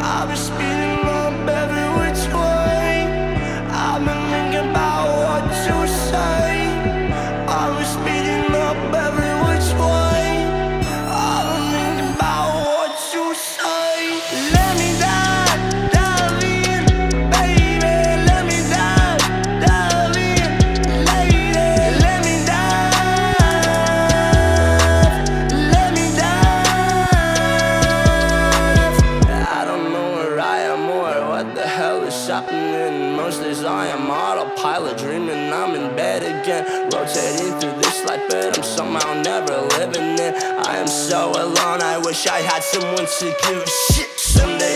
I've been speeding up every which way. I've been thinking about what to say. I've been speeding up every which way. I've been thinking about what to say. Let me dive, dive in, baby. Let me dive, dive in, lady. Let me dive, let me dive. I don't know where I am or what the hell is happening. Most days I am autopilot, dreaming I'm in bed again, rotating through this life, but I'm somehow never living it. I am so alone, I wish I had someone to give a shit. Someday